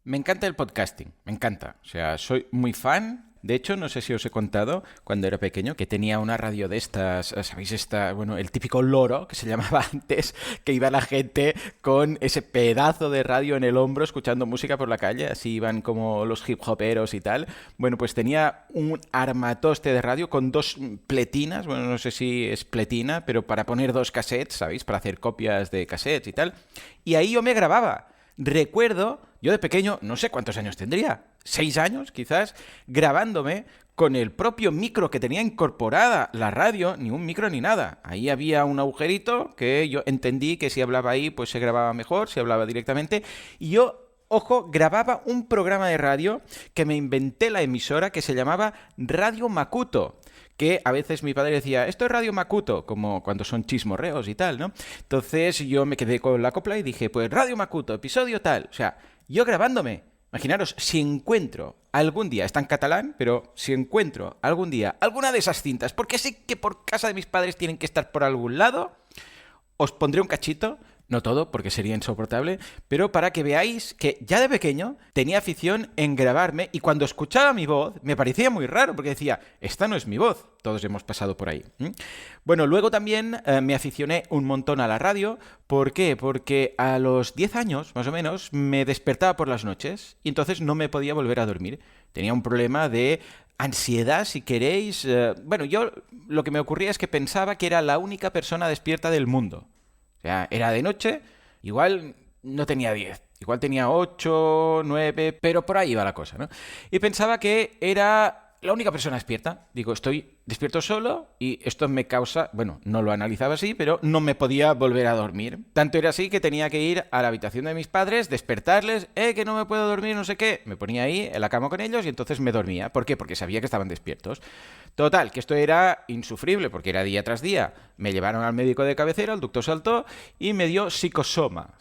Me encanta el podcasting, me encanta. O sea, soy muy fan. De hecho, no sé si os he contado cuando era pequeño que tenía una radio de estas, ¿sabéis? El típico loro que se llamaba antes, que iba la gente con ese pedazo de radio en el hombro escuchando música por la calle, así iban como los hip hoperos y tal. Bueno, pues tenía un armatoste de radio con dos pletinas, bueno, no sé si es pletina, pero para poner dos cassettes, ¿sabéis? Para hacer copias de cassettes y tal. Y ahí yo me grababa. Recuerdo, yo de pequeño, no sé cuántos años tendría, 6 años quizás, grabándome con el propio micro que tenía incorporada la radio, ni un micro ni nada. Ahí había un agujerito que yo entendí que si hablaba ahí pues se grababa mejor, si hablaba directamente, y yo... Ojo, grababa un programa de radio que me inventé la emisora que se llamaba Radio Makuto, que a veces mi padre decía, esto es Radio Makuto, como cuando son chismorreos y tal, ¿no? Entonces yo me quedé con la copla y dije, pues Radio Makuto, episodio tal. O sea, yo grabándome. Imaginaros, si encuentro algún día, está en catalán, pero si encuentro algún día alguna de esas cintas, porque sé que por casa de mis padres tienen que estar por algún lado, os pondré un cachito. No todo, porque sería insoportable, pero para que veáis que ya de pequeño tenía afición en grabarme y cuando escuchaba mi voz me parecía muy raro porque decía, esta no es mi voz, todos hemos pasado por ahí. Bueno, luego también me aficioné un montón a la radio. ¿Por qué? Porque a los 10 años, más o menos, me despertaba por las noches y entonces no me podía volver a dormir. Tenía un problema de ansiedad, si queréis. Bueno, yo lo que me ocurría es que pensaba que era la única persona despierta del mundo. O sea, era de noche, igual no tenía 10, igual tenía 8, 9, pero por ahí iba la cosa, ¿no? Y pensaba que era la única persona despierta. Digo, estoy despierto solo y esto me causa... Bueno, no lo analizaba así, pero no me podía volver a dormir. Tanto era así que tenía que ir a la habitación de mis padres, despertarles, que no me puedo dormir, no sé qué. Me ponía ahí en la cama con ellos y entonces me dormía. ¿Por qué? Porque sabía que estaban despiertos. Total, que esto era insufrible porque era día tras día. Me llevaron al médico de cabecera, el doctor saltó y me dio psicosoma,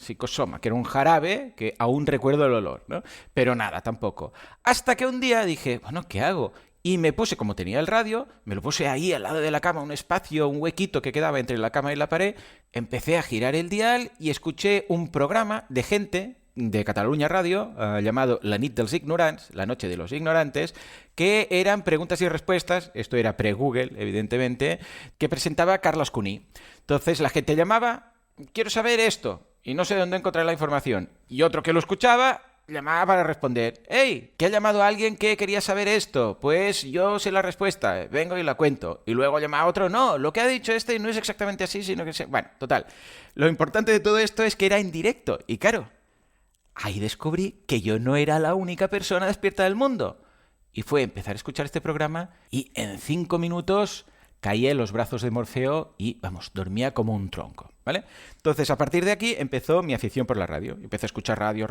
que era un jarabe que aún recuerdo el olor, ¿no? Pero nada, tampoco. Hasta que un día dije, bueno, ¿qué hago? Y me puse, como tenía el radio, me lo puse ahí al lado de la cama, un espacio, un huequito que quedaba entre la cama y la pared, empecé a girar el dial y escuché un programa de gente de Catalunya Radio, llamado La nit dels ignorants, la noche de los ignorantes, que eran preguntas y respuestas, esto era pre-Google, evidentemente, que presentaba Carles Cuní. Entonces la gente llamaba, quiero saber esto, y no sé dónde encontrar la información. Y otro que lo escuchaba llamaba para responder, hey, que ha llamado a alguien que quería saber esto, pues yo sé la respuesta, vengo y la cuento. Y luego llama a otro, no, lo que ha dicho este no es exactamente así, sino que... Bueno, total, lo importante de todo esto es que era en directo, y claro, ahí descubrí que yo no era la única persona despierta del mundo. Y fue empezar a escuchar este programa y en 5 minutos caí en los brazos de Morfeo y, vamos, dormía como un tronco, ¿vale? Entonces, a partir de aquí empezó mi afición por la radio. Empecé a escuchar radio,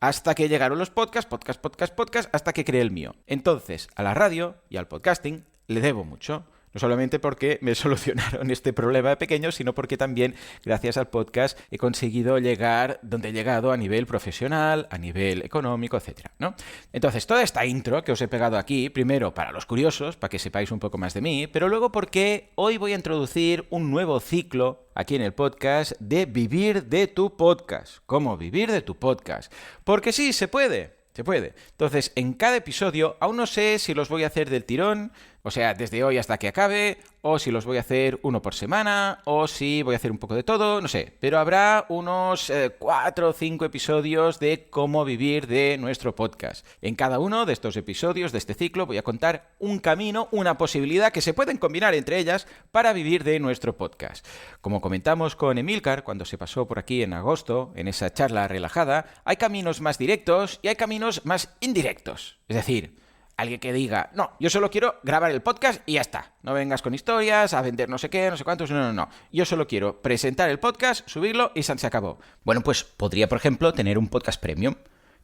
hasta que llegaron los podcasts, hasta que creé el mío. Entonces, a la radio y al podcasting le debo mucho. No solamente porque me solucionaron este problema pequeño, sino porque también, gracias al podcast, he conseguido llegar donde he llegado a nivel profesional, a nivel económico, etcétera, ¿no? Entonces, toda esta intro que os he pegado aquí, primero para los curiosos, para que sepáis un poco más de mí, pero luego porque hoy voy a introducir un nuevo ciclo aquí en el podcast de vivir de tu podcast. ¿Cómo vivir de tu podcast? Porque sí, se puede. Se puede. Entonces, en cada episodio, aún no sé si los voy a hacer del tirón, o sea, desde hoy hasta que acabe, o si los voy a hacer uno por semana, o si voy a hacer un poco de todo, no sé. Pero habrá unos 4 o 5 episodios de cómo vivir de nuestro podcast. En cada uno de estos episodios de este ciclo voy a contar un camino, una posibilidad que se pueden combinar entre ellas para vivir de nuestro podcast. Como comentamos con Emilcar cuando se pasó por aquí en agosto, en esa charla relajada, hay caminos más directos y hay caminos más indirectos. Es decir, alguien que diga, no, yo solo quiero grabar el podcast y ya está. No vengas con historias, a vender no sé qué, no sé cuántos, no. Yo solo quiero presentar el podcast, subirlo y se acabó. Bueno, pues podría, por ejemplo, tener un podcast premium.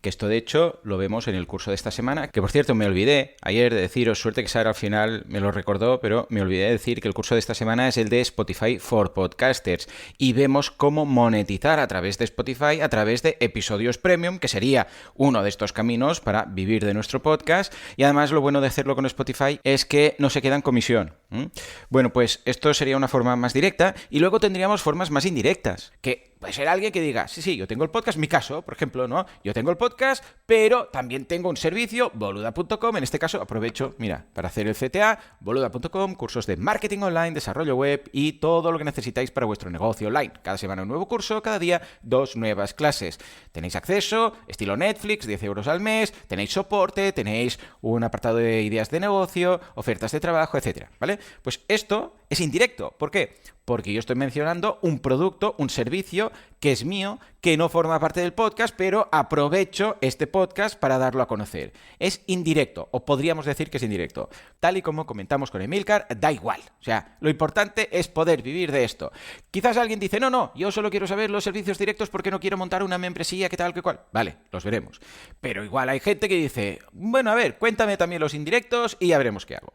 Que esto, de hecho, lo vemos en el curso de esta semana. Que, por cierto, me olvidé ayer de deciros, suerte que Sara al final me lo recordó, pero me olvidé de decir que el curso de esta semana es el de Spotify for Podcasters. Y vemos cómo monetizar a través de Spotify, a través de episodios premium, que sería uno de estos caminos para vivir de nuestro podcast. Y además, lo bueno de hacerlo con Spotify es que no se queda en comisión. ¿Mm? Bueno, pues esto sería una forma más directa y luego tendríamos formas más indirectas, que puede ser alguien que diga, sí, yo tengo el podcast, mi caso, por ejemplo, ¿no? Yo tengo el podcast, pero también tengo un servicio, boluda.com, en este caso aprovecho, mira, para hacer el CTA, boluda.com, cursos de marketing online, desarrollo web y todo lo que necesitáis para vuestro negocio online. Cada semana un nuevo curso, cada día 2 nuevas clases. Tenéis acceso, estilo Netflix, 10 euros al mes, tenéis soporte, tenéis un apartado de ideas de negocio, ofertas de trabajo, etcétera, ¿vale? Pues esto es indirecto. ¿Por qué? Porque yo estoy mencionando un producto, un servicio que es mío, que no forma parte del podcast, pero aprovecho este podcast para darlo a conocer. Es indirecto, o podríamos decir que es indirecto. Tal y como comentamos con Emilcar, da igual. O sea, lo importante es poder vivir de esto. Quizás alguien dice, no, yo solo quiero saber los servicios directos porque no quiero montar una membresía, que tal, que cual. Vale, los veremos. Pero igual hay gente que dice, bueno, a ver, cuéntame también los indirectos y ya veremos qué hago.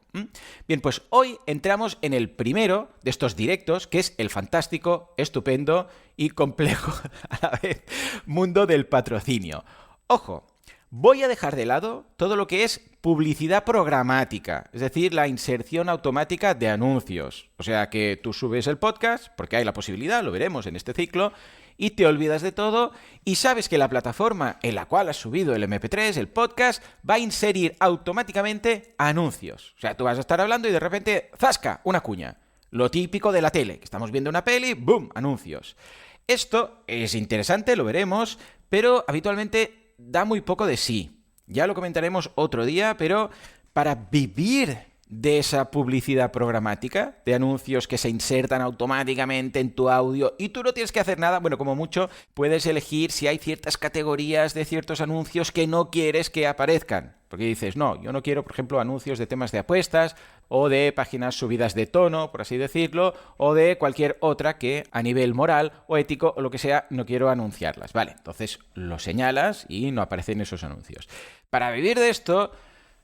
Bien, pues hoy entramos en el primero de estos directos, que es el fantástico, estupendo y complejo a la vez mundo del patrocinio. Ojo, voy a dejar de lado todo lo que es publicidad programática, es decir, la inserción automática de anuncios. O sea que tú subes el podcast, porque hay la posibilidad, lo veremos en este ciclo, y te olvidas de todo y sabes que la plataforma en la cual has subido el MP3, el podcast, va a inserir automáticamente anuncios. O sea, tú vas a estar hablando y de repente, ¡zasca!, una cuña. Lo típico de la tele, que estamos viendo una peli, ¡boom!, anuncios. Esto es interesante, lo veremos, pero habitualmente da muy poco de sí. Ya lo comentaremos otro día, pero para vivir de esa publicidad programática, de anuncios que se insertan automáticamente en tu audio y tú no tienes que hacer nada, bueno, como mucho puedes elegir si hay ciertas categorías de ciertos anuncios que no quieres que aparezcan. Porque dices, no, yo no quiero, por ejemplo, anuncios de temas de apuestas o de páginas subidas de tono, por así decirlo, o de cualquier otra que a nivel moral o ético o lo que sea no quiero anunciarlas. Vale, entonces lo señalas y no aparecen esos anuncios. Para vivir de esto,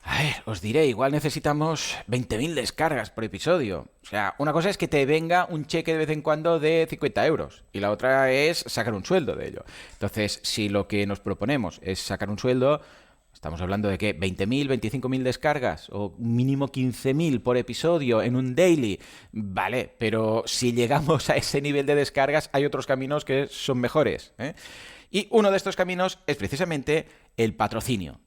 a ver, os diré, igual necesitamos 20.000 descargas por episodio. O sea, una cosa es que te venga un cheque de vez en cuando de 50 euros y la otra es sacar un sueldo de ello. Entonces, si lo que nos proponemos es sacar un sueldo, estamos hablando de que 20.000, 25.000 descargas o mínimo 15.000 por episodio en un daily. Vale, pero si llegamos a ese nivel de descargas hay otros caminos que son mejores, ¿eh? Y uno de estos caminos es precisamente el patrocinio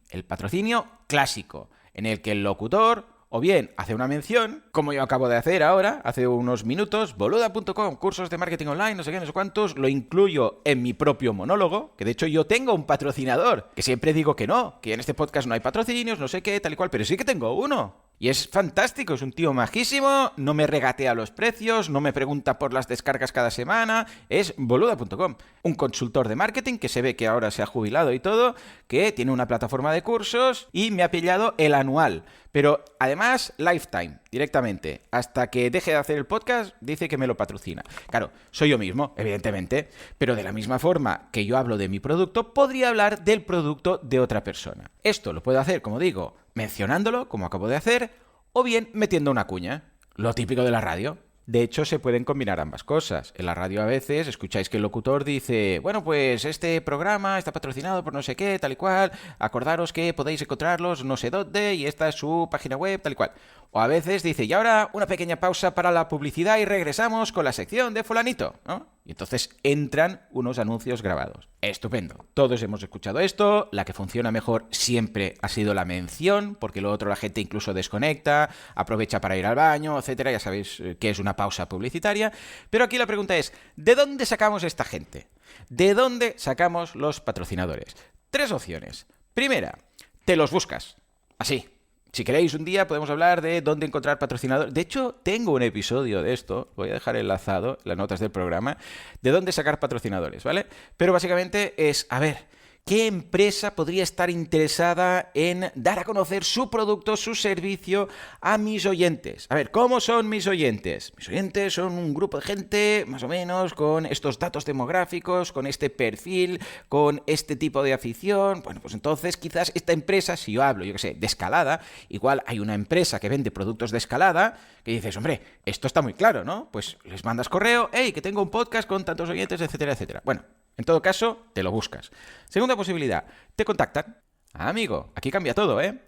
clásico, en el que el locutor o bien hace una mención, como yo acabo de hacer ahora, hace unos minutos, boluda.com, cursos de marketing online, no sé qué, no sé cuántos, lo incluyo en mi propio monólogo, que de hecho yo tengo un patrocinador, que siempre digo que no, que en este podcast no hay patrocinios, no sé qué, tal y cual, pero sí que tengo uno. Y es fantástico, es un tío majísimo, no me regatea los precios, no me pregunta por las descargas cada semana, es boluda.com, un consultor de marketing que se ve que ahora se ha jubilado y todo, que tiene una plataforma de cursos y me ha pillado el anual. Pero además, lifetime, directamente. Hasta que deje de hacer el podcast, dice que me lo patrocina. Claro, soy yo mismo, evidentemente, pero de la misma forma que yo hablo de mi producto, podría hablar del producto de otra persona. Esto lo puedo hacer, como digo, mencionándolo, como acabo de hacer, o bien metiendo una cuña, lo típico de la radio. De hecho, se pueden combinar ambas cosas. En la radio a veces escucháis que el locutor dice, bueno, pues este programa está patrocinado por no sé qué, tal y cual, acordaros que podéis encontrarlos no sé dónde y esta es su página web, tal y cual. O a veces dice, y ahora una pequeña pausa para la publicidad y regresamos con la sección de fulanito, ¿no? Y entonces entran unos anuncios grabados. Estupendo. Todos hemos escuchado esto. La que funciona mejor siempre ha sido la mención, porque lo otro la gente incluso desconecta, aprovecha para ir al baño, etcétera. Ya sabéis que es una pausa publicitaria. Pero aquí la pregunta es, ¿de dónde sacamos esta gente? ¿De dónde sacamos los patrocinadores? 3 opciones. Primera, te los buscas. Así. Si queréis un día podemos hablar de dónde encontrar patrocinadores. De hecho, tengo un episodio de esto, voy a dejar enlazado en las notas del programa, de dónde sacar patrocinadores, ¿vale? Pero básicamente es, a ver, ¿qué empresa podría estar interesada en dar a conocer su producto, su servicio a mis oyentes? A ver, ¿cómo son mis oyentes? Mis oyentes son un grupo de gente, más o menos, con estos datos demográficos, con este perfil, con este tipo de afición. Bueno, pues entonces quizás esta empresa, si yo hablo, yo qué sé, de escalada, igual hay una empresa que vende productos de escalada, que dices, hombre, esto está muy claro, ¿no? Pues les mandas correo, hey, que tengo un podcast con tantos oyentes, etcétera, etcétera. Bueno, en todo caso, te lo buscas. Segunda posibilidad, te contactan. Ah, amigo, aquí cambia todo, ¿eh?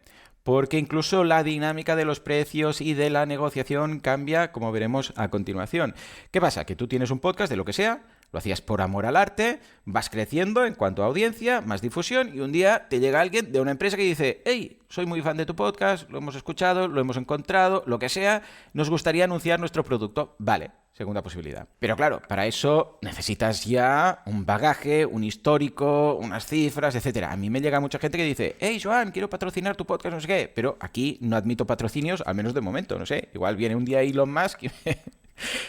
porque incluso la dinámica de los precios y de la negociación cambia, como veremos a continuación. ¿Qué pasa? Que tú tienes un podcast de lo que sea, lo hacías por amor al arte, vas creciendo en cuanto a audiencia, más difusión, y un día te llega alguien de una empresa que dice: hey, soy muy fan de tu podcast, lo hemos escuchado, lo hemos encontrado, lo que sea, nos gustaría anunciar nuestro producto. Vale, segunda posibilidad. Pero claro, para eso necesitas ya un bagaje, un histórico, unas cifras, etcétera. A mí me llega mucha gente que dice: hey, Joan, quiero patrocinar tu podcast, no sé qué, pero aquí no admito patrocinios, al menos de momento, no sé. Igual viene un día Elon Musk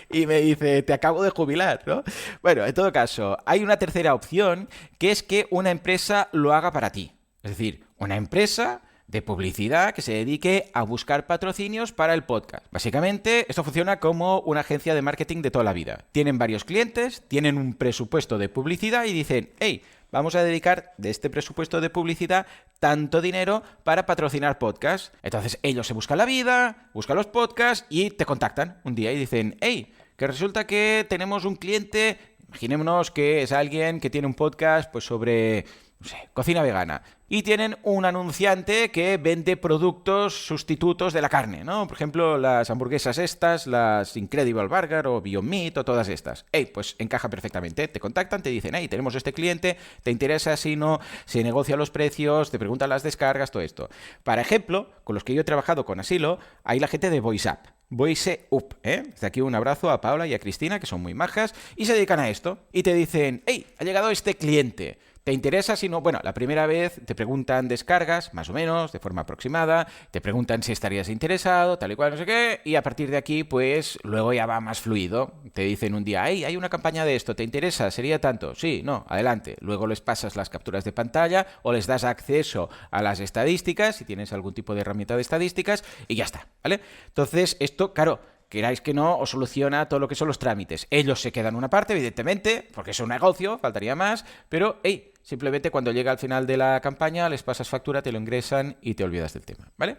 y me dice: te acabo de jubilar, ¿no? Bueno, en todo caso, hay una tercera opción, que es que una empresa lo haga para ti. Es decir, una empresa de publicidad que se dedique a buscar patrocinios para el podcast. Básicamente, esto funciona como una agencia de marketing de toda la vida. Tienen varios clientes, tienen un presupuesto de publicidad y dicen: hey, vamos a dedicar de este presupuesto de publicidad tanto dinero para patrocinar podcasts. Entonces ellos se buscan la vida, buscan los podcasts y te contactan un día y dicen: hey, que resulta que tenemos un cliente, imaginémonos que es alguien que tiene un podcast pues sobre, no sé, cocina vegana. Y tienen un anunciante que vende productos sustitutos de la carne, ¿no? Por ejemplo, las hamburguesas estas, las Incredible Burger o Beyond Meat o todas estas. Pues encaja perfectamente. Te contactan, te dicen: tenemos este cliente, ¿te interesa? Si no, se negocia los precios, te preguntan las descargas, todo esto. Para ejemplo, con los que yo he trabajado con Asilo, hay la gente de VoiceUp. VoiceUp, Desde aquí un abrazo a Paula y a Cristina, que son muy majas, y se dedican a esto. Y te dicen: ha llegado este cliente. ¿Te interesa? Si no, bueno, la primera vez te preguntan descargas, más o menos, de forma aproximada, te preguntan si estarías interesado, tal y cual, no sé qué, y a partir de aquí, pues, luego ya va más fluido. Te dicen un día: hay una campaña de esto, ¿te interesa? ¿Sería tanto? Sí, no, adelante. Luego les pasas las capturas de pantalla o les das acceso a las estadísticas, si tienes algún tipo de herramienta de estadísticas, y ya está, ¿vale? Entonces, esto, claro, queráis que no, os soluciona todo lo que son los trámites. Ellos se quedan una parte, evidentemente, porque es un negocio, faltaría más, pero, simplemente cuando llega al final de la campaña les pasas factura, te lo ingresan y te olvidas del tema, ¿vale?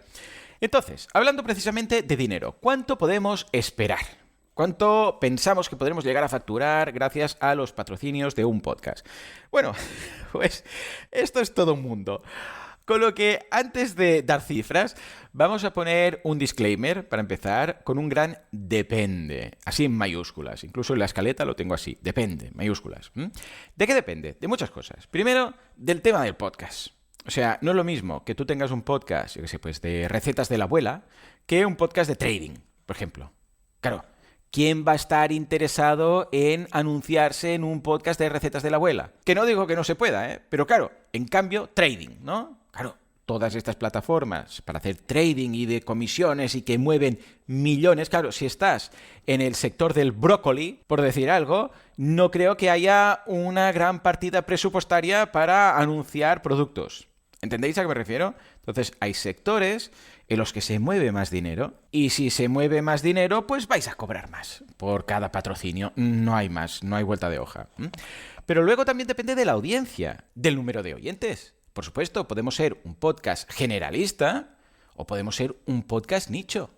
Entonces, hablando precisamente de dinero, ¿cuánto podemos esperar? ¿Cuánto pensamos que podremos llegar a facturar gracias a los patrocinios de un podcast? Bueno, pues esto es todo un mundo. Con lo que, antes de dar cifras, vamos a poner un disclaimer para empezar con un gran depende, así en mayúsculas. Incluso en la escaleta lo tengo así, depende, mayúsculas. ¿De qué depende? De muchas cosas. Primero, del tema del podcast. O sea, no es lo mismo que tú tengas un podcast, yo qué sé, pues de recetas de la abuela, que un podcast de trading, por ejemplo. Claro, ¿quién va a estar interesado en anunciarse en un podcast de recetas de la abuela? Que no digo que no se pueda, pero claro, en cambio, trading, ¿no? Claro, todas estas plataformas para hacer trading y de comisiones y que mueven millones, claro, si estás en el sector del brócoli, por decir algo, no creo que haya una gran partida presupuestaria para anunciar productos. ¿Entendéis a qué me refiero? Entonces, hay sectores en los que se mueve más dinero y si se mueve más dinero, pues vais a cobrar más por cada patrocinio. No hay más, no hay vuelta de hoja. Pero luego también depende de la audiencia, del número de oyentes. Por supuesto, podemos ser un podcast generalista o podemos ser un podcast nicho.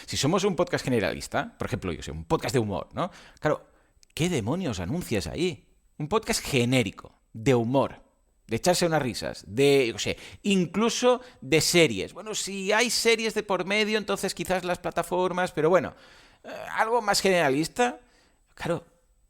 Si somos un podcast generalista, por ejemplo, yo sé, un podcast de humor, ¿no? Claro, ¿qué demonios anuncias ahí? Un podcast genérico, de humor, de echarse unas risas, de, yo sé, incluso de series. Bueno, si hay series de por medio, entonces quizás las plataformas, pero bueno, algo más generalista. Claro,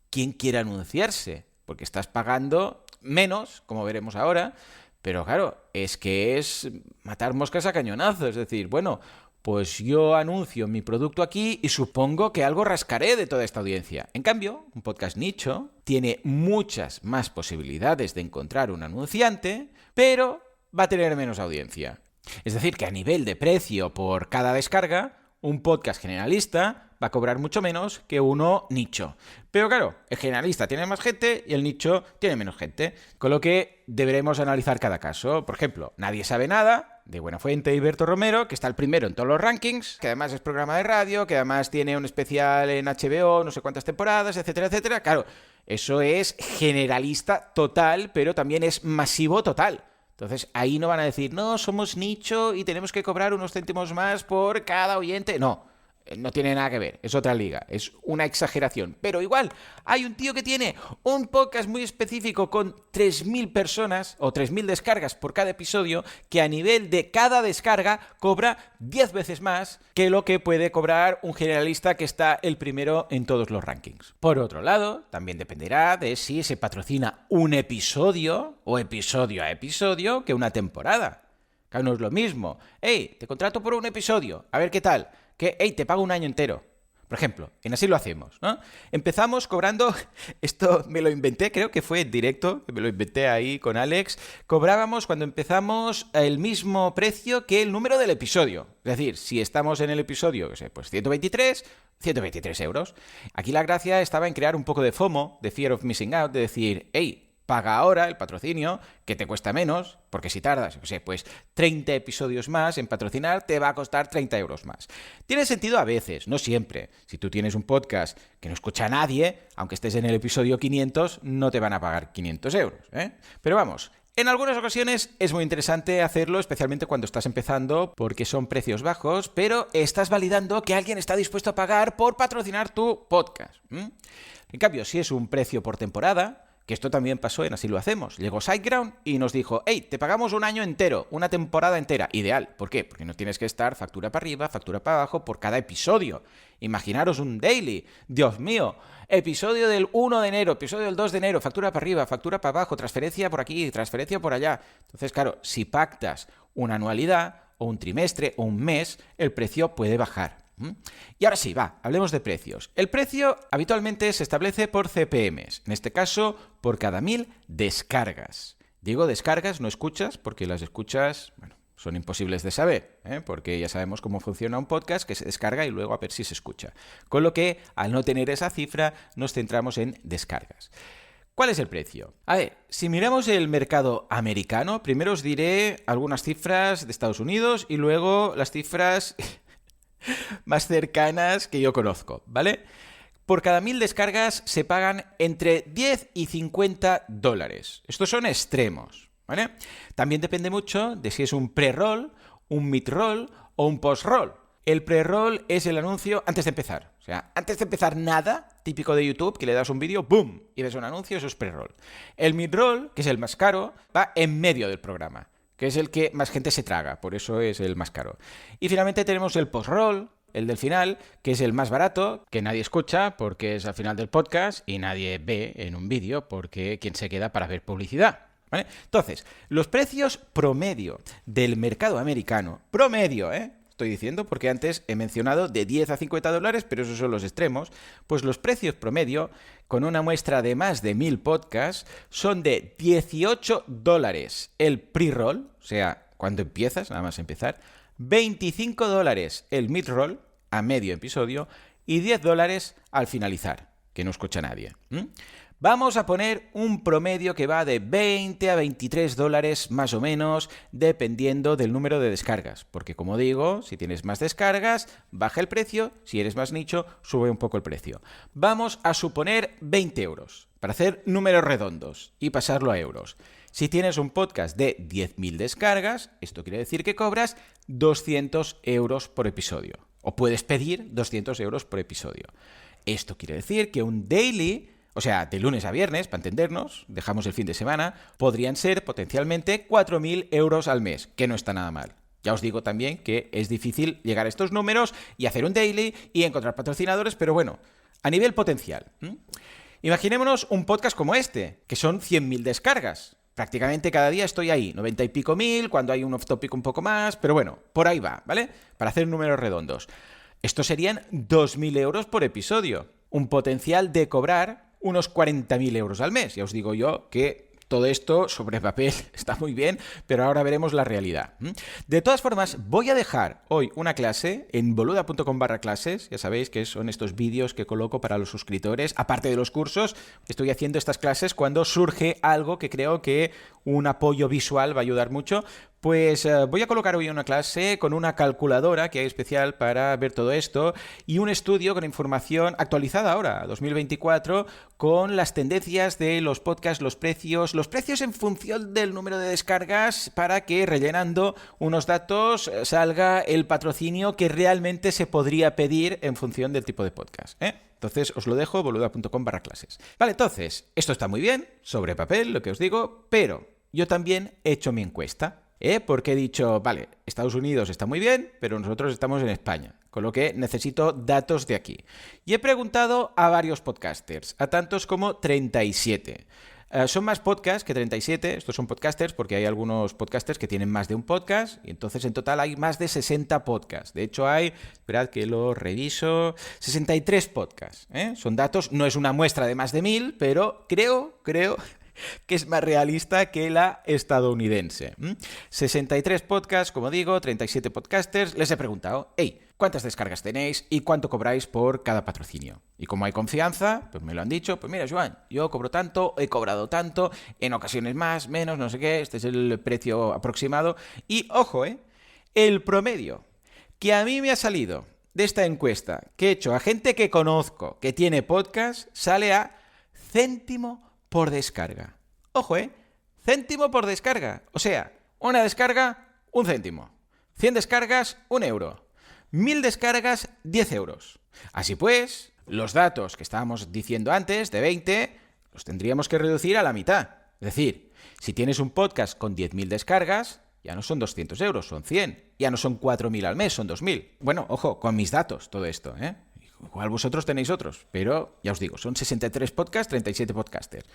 ¿quién quiere anunciarse? Porque estás pagando menos, como veremos ahora. Pero claro, es que es matar moscas a cañonazo. Es decir, bueno, pues yo anuncio mi producto aquí y supongo que algo rascaré de toda esta audiencia. En cambio, un podcast nicho tiene muchas más posibilidades de encontrar un anunciante, pero va a tener menos audiencia. Es decir, que a nivel de precio por cada descarga, un podcast generalista va a cobrar mucho menos que uno nicho. Pero claro, el generalista tiene más gente y el nicho tiene menos gente. Con lo que deberemos analizar cada caso. Por ejemplo, Nadie sabe nada, de Buenafuente y Berto Romero, que está el primero en todos los rankings, que además es programa de radio, que además tiene un especial en HBO, no sé cuántas temporadas, etcétera, etcétera. Claro, eso es generalista total, pero también es masivo total. Entonces, ahí no van a decir: no, somos nicho y tenemos que cobrar unos céntimos más por cada oyente. No, No tiene nada que ver, es otra liga, es una exageración. Pero igual, hay un tío que tiene un podcast muy específico con 3.000 personas o 3.000 descargas por cada episodio, que a nivel de cada descarga cobra 10 veces más que lo que puede cobrar un generalista que está el primero en todos los rankings. Por otro lado, también dependerá de si se patrocina un episodio o episodio a episodio que una temporada. Claro, no es lo mismo. Hey, te contrato por un episodio, a ver qué tal. Que, hey, te pago un año entero. Por ejemplo, en Así lo hacemos, ¿no? Empezamos cobrando, esto me lo inventé, creo que fue en directo, que me lo inventé ahí con Alex, cobrábamos cuando empezamos el mismo precio que el número del episodio. Es decir, si estamos en el episodio, que sé, pues 123 euros. Aquí la gracia estaba en crear un poco de FOMO, de Fear of Missing Out, de decir, hey, paga ahora el patrocinio, que te cuesta menos, porque si tardas, pues 30 episodios más en patrocinar, te va a costar 30 euros más. Tiene sentido a veces, no siempre. Si tú tienes un podcast que no escucha a nadie, aunque estés en el episodio 500, no te van a pagar 500 euros, ¿eh? Pero vamos, en algunas ocasiones es muy interesante hacerlo, especialmente cuando estás empezando, porque son precios bajos, pero estás validando que alguien está dispuesto a pagar por patrocinar tu podcast. En cambio, si es un precio por temporada, que esto también pasó en Así lo hacemos. Llegó SiteGround y nos dijo, hey, te pagamos un año entero, una temporada entera. Ideal. ¿Por qué? Porque no tienes que estar factura para arriba, factura para abajo por cada episodio. Imaginaros un daily. Dios mío. Episodio del 1 de enero, episodio del 2 de enero, factura para arriba, factura para abajo, transferencia por aquí, transferencia por allá. Entonces, claro, si pactas una anualidad o un trimestre o un mes, el precio puede bajar. Y ahora sí, hablemos de precios. El precio habitualmente se establece por CPMs, en este caso por cada 1000 descargas. Digo descargas, no escuchas, porque las escuchas, son imposibles de saber, porque ya sabemos cómo funciona un podcast que se descarga y luego a ver si se escucha. Con lo que, al no tener esa cifra, nos centramos en descargas. ¿Cuál es el precio? A ver, si miramos el mercado americano, primero os diré algunas cifras de Estados Unidos y luego las cifras más cercanas que yo conozco, ¿vale? Por cada 1000 descargas se pagan entre 10 y 50 dólares. Estos son extremos, ¿vale? También depende mucho de si es un pre-roll, un mid-roll o un post-roll. El pre-roll es el anuncio antes de empezar. O sea, antes de empezar nada, típico de YouTube, que le das un vídeo, ¡boom! Y ves un anuncio, eso es pre-roll. El mid-roll, que es el más caro, va en medio del programa, que es el que más gente se traga, por eso es el más caro. Y finalmente tenemos el post-roll, el del final, que es el más barato, que nadie escucha porque es al final del podcast y nadie ve en un vídeo porque ¿quién se queda para ver publicidad? ¿Vale? Entonces, los precios promedio del mercado americano, promedio, estoy diciendo porque antes he mencionado de 10 a 50 dólares, pero esos son los extremos, pues los precios promedio, con una muestra de más de 1000 podcasts, son de 18 dólares el pre-roll, o sea, cuando empiezas, nada más empezar, 25 dólares el mid-roll, a medio episodio, y 10 dólares al finalizar, que no escucha nadie. Vamos a poner un promedio que va de 20 a 23 dólares más o menos, dependiendo del número de descargas. Porque como digo, si tienes más descargas, baja el precio. Si eres más nicho, sube un poco el precio. Vamos a suponer 20 euros, para hacer números redondos y pasarlo a euros. Si tienes un podcast de 10.000 descargas, esto quiere decir que cobras 200 euros por episodio. O puedes pedir 200 euros por episodio. Esto quiere decir que un daily, o sea, de lunes a viernes, para entendernos, dejamos el fin de semana, podrían ser potencialmente 4.000 euros al mes, que no está nada mal. Ya os digo también que es difícil llegar a estos números y hacer un daily y encontrar patrocinadores, pero bueno, a nivel potencial. Imaginémonos un podcast como este, que son 100.000 descargas. Prácticamente cada día estoy ahí, 90 y pico mil, cuando hay un off-topic un poco más, pero bueno, por ahí va, ¿vale? Para hacer números redondos. Estos serían 2.000 euros por episodio. Un potencial de cobrar unos 40.000 euros al mes. Ya os digo yo que todo esto sobre papel está muy bien, pero ahora veremos la realidad. De todas formas, voy a dejar hoy una clase en boluda.com/clases. Ya sabéis que son estos vídeos que coloco para los suscriptores. Aparte de los cursos, estoy haciendo estas clases cuando surge algo que creo que un apoyo visual va a ayudar mucho. Pues voy a colocar hoy una clase con una calculadora que hay especial para ver todo esto y un estudio con información actualizada ahora, 2024, con las tendencias de los podcasts, los precios en función del número de descargas para que rellenando unos datos salga el patrocinio que realmente se podría pedir en función del tipo de podcast, ¿eh? Entonces os lo dejo, boluda.com/clases. Vale, entonces, esto está muy bien, sobre papel, lo que os digo, pero yo también he hecho mi encuesta, porque he dicho, vale, Estados Unidos está muy bien, pero nosotros estamos en España, con lo que necesito datos de aquí. Y he preguntado a varios podcasters, a tantos como 37. Son más podcasts que 37, estos son podcasters porque hay algunos podcasters que tienen más de un podcast y entonces en total hay más de 60 podcasts. De hecho hay, esperad que lo reviso, 63 podcasts. Son datos, no es una muestra de más de 1000, pero creo que es más realista que la estadounidense. 63 podcasts, como digo, 37 podcasters. Les he preguntado, hey, ¿cuántas descargas tenéis y cuánto cobráis por cada patrocinio? Y como hay confianza, pues me lo han dicho, pues mira, Joan, yo cobro tanto, he cobrado tanto, en ocasiones más, menos, no sé qué, este es el precio aproximado. Y ojo, el promedio que a mí me ha salido de esta encuesta que he hecho a gente que conozco que tiene podcast sale a céntimo por descarga. Ojo, céntimo por descarga. O sea, una descarga, 1 céntimo. 100 descargas, 1 euro. 1000 descargas, 10 euros. Así pues, los datos que estábamos diciendo antes, de 20, los tendríamos que reducir a la mitad. Es decir, si tienes un podcast con 10.000 descargas, ya no son 200 euros, son 100. Ya no son 4.000 al mes, son 2.000. Bueno, ojo, con mis datos, todo esto, Igual vosotros tenéis otros, pero ya os digo, son 63 podcasts, 37 podcasters.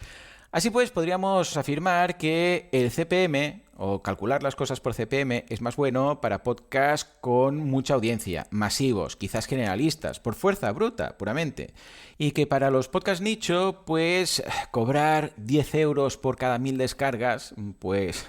Así pues, podríamos afirmar que el CPM, o calcular las cosas por CPM, es más bueno para podcasts con mucha audiencia, masivos, quizás generalistas, por fuerza bruta, puramente. Y que para los podcasts nicho, pues cobrar 10 euros por cada 1000 descargas, pues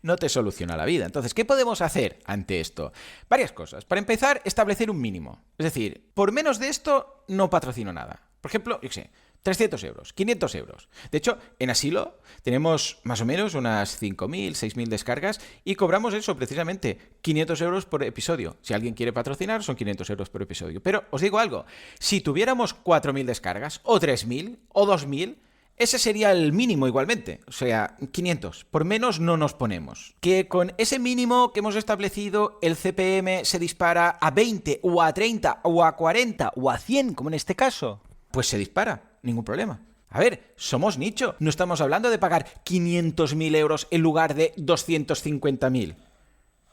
no te soluciona la vida. Entonces, ¿qué podemos hacer ante esto? Varias cosas. Para empezar, establecer un mínimo. Es decir, por menos de esto no patrocino nada. Por ejemplo, yo qué sé, 300 euros, 500 euros. De hecho, en Asilo tenemos más o menos unas 5.000, 6.000 descargas y cobramos eso precisamente, 500 euros por episodio. Si alguien quiere patrocinar, son 500 euros por episodio. Pero os digo algo, si tuviéramos 4.000 descargas, o 3.000, o 2.000... ese sería el mínimo igualmente, o sea, 500. Por menos no nos ponemos. Que con ese mínimo que hemos establecido el CPM se dispara a 20 o a 30 o a 40 o a 100, como en este caso, pues se dispara, ningún problema. A ver, somos nicho, no estamos hablando de pagar 500.000 euros en lugar de 250.000.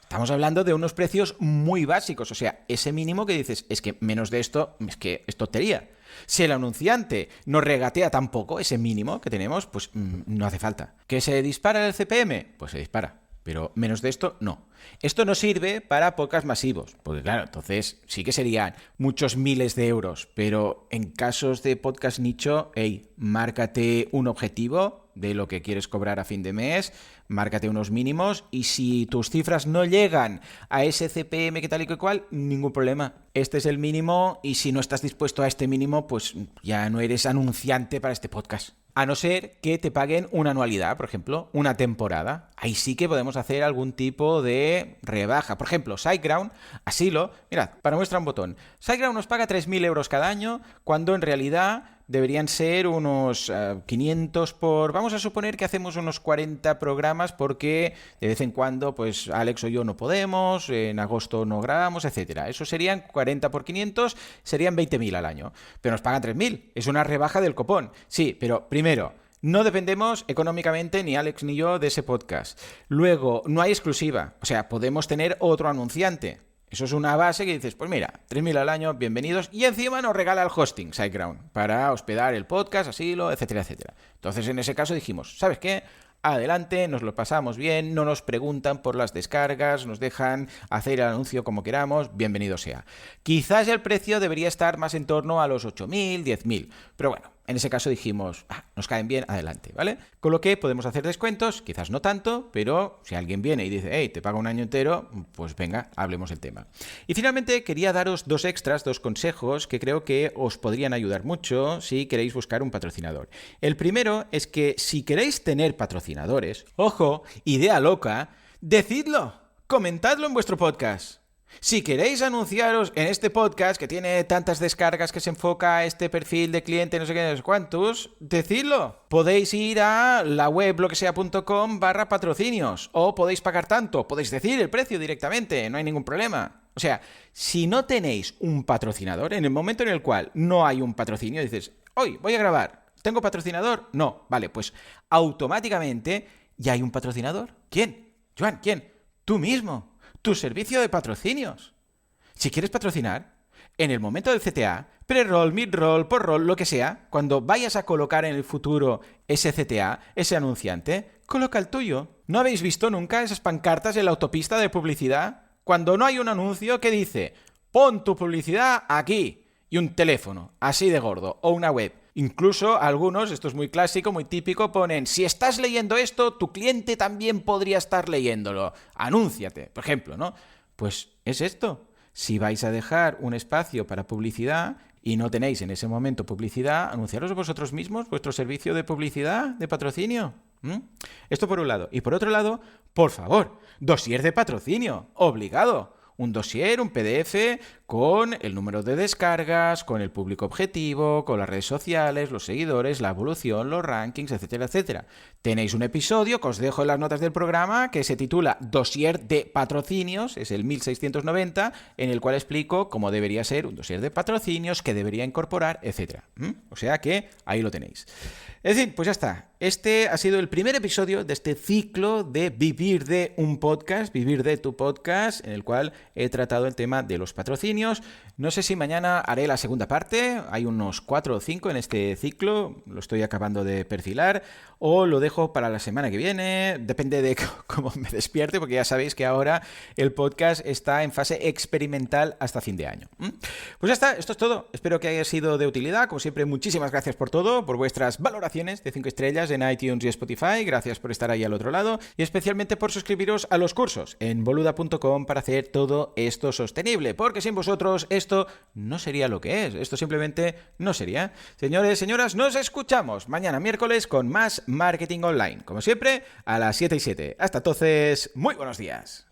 Estamos hablando de unos precios muy básicos, o sea, ese mínimo que dices, es que menos de esto, es que es tontería. Si el anunciante nos regatea tampoco ese mínimo que tenemos, pues no hace falta. ¿Que se dispara el CPM? Pues se dispara. Pero menos de esto, no. Esto no sirve para podcasts masivos, porque claro, entonces sí que serían muchos miles de euros, pero en casos de podcast nicho, márcate un objetivo de lo que quieres cobrar a fin de mes, márcate unos mínimos y si tus cifras no llegan a ese CPM que tal y que cual, ningún problema. Este es el mínimo y si no estás dispuesto a este mínimo, pues ya no eres anunciante para este podcast. A no ser que te paguen una anualidad, por ejemplo, una temporada. Ahí sí que podemos hacer algún tipo de rebaja. Por ejemplo, SiteGround, Asilo, mirad, para muestra un botón. SiteGround nos paga 3.000 euros cada año, cuando en realidad deberían ser unos 500 por... Vamos a suponer que hacemos unos 40 programas porque de vez en cuando, pues Alex o yo no podemos, en agosto no grabamos, etcétera. Eso serían 40 por 500, serían 20.000 al año. Pero nos pagan 3.000. Es una rebaja del copón. Sí, pero primero, no dependemos económicamente ni Alex ni yo de ese podcast. Luego, no hay exclusiva. O sea, podemos tener otro anunciante. Eso es una base que dices, pues mira, 3.000 al año, bienvenidos. Y encima nos regala el hosting, SiteGround, para hospedar el podcast, Asilo, etcétera, etcétera. Entonces, en ese caso dijimos, ¿sabes qué? Adelante, nos lo pasamos bien, no nos preguntan por las descargas, nos dejan hacer el anuncio como queramos, bienvenido sea. Quizás el precio debería estar más en torno a los 8.000, 10.000, pero bueno, en ese caso dijimos, nos caen bien, adelante, ¿vale? Con lo que podemos hacer descuentos, quizás no tanto, pero si alguien viene y dice, hey, te pago un año entero, pues venga, hablemos del tema. Y finalmente quería daros dos extras, dos consejos que creo que os podrían ayudar mucho si queréis buscar un patrocinador. El primero es que si queréis tener patrocinadores, ojo, idea loca, Decidlo, comentadlo en vuestro podcast. Si queréis anunciaros en este podcast que tiene tantas descargas, que se enfoca a este perfil de cliente, no sé qué, no sé cuántos, decidlo. Podéis ir a la web loquesea.com/patrocinios o podéis pagar tanto, podéis decir el precio directamente, no hay ningún problema. O sea, si no tenéis un patrocinador, en el momento en el cual no hay un patrocinio, dices, hoy voy a grabar, ¿tengo patrocinador? No, vale, pues automáticamente ya hay un patrocinador. ¿Quién? Joan, ¿quién? Tú mismo. Tu servicio de patrocinios. Si quieres patrocinar, en el momento del CTA, pre-roll, mid-roll, post-roll, lo que sea, cuando vayas a colocar en el futuro ese CTA, ese anunciante, coloca el tuyo. ¿No habéis visto nunca esas pancartas en la autopista de publicidad? Cuando no hay un anuncio que dice, pon tu publicidad aquí, y un teléfono, así de gordo, o una web. Incluso algunos, esto es muy clásico, muy típico, ponen, si estás leyendo esto, tu cliente también podría estar leyéndolo. Anúnciate, por ejemplo, ¿no? Pues es esto. Si vais a dejar un espacio para publicidad y no tenéis en ese momento publicidad, anunciaros vosotros mismos vuestro servicio de publicidad, de patrocinio. Esto por un lado. Y por otro lado, por favor, dossier de patrocinio, obligado. Un dossier, un PDF, con el número de descargas, con el público objetivo, con las redes sociales, los seguidores, la evolución, los rankings, etcétera, etcétera. Tenéis un episodio que os dejo en las notas del programa que se titula Dossier de patrocinios, es el 1690, en el cual explico cómo debería ser un dossier de patrocinios, qué debería incorporar, etcétera. O sea que ahí lo tenéis. Es decir, pues ya está. Este ha sido el primer episodio de este ciclo de Vivir de un podcast, Vivir de tu podcast, en el cual he tratado el tema de los patrocinios. No sé si mañana haré la segunda parte, hay unos 4 o 5 en este ciclo, lo estoy acabando de perfilar, o lo dejo para la semana que viene, depende de cómo me despierte, porque ya sabéis que ahora el podcast está en fase experimental hasta fin de año. Pues ya está, esto es todo, espero que haya sido de utilidad, como siempre muchísimas gracias por todo, por vuestras valoraciones de 5 estrellas en iTunes y Spotify, gracias por estar ahí al otro lado, y especialmente por suscribiros a los cursos en boluda.com para hacer todo esto sostenible, porque sin vosotros esto no sería lo que es, esto simplemente no sería. Señores, señoras, nos escuchamos mañana miércoles con más marketing online, como siempre, a las 7:07. Hasta entonces, muy buenos días.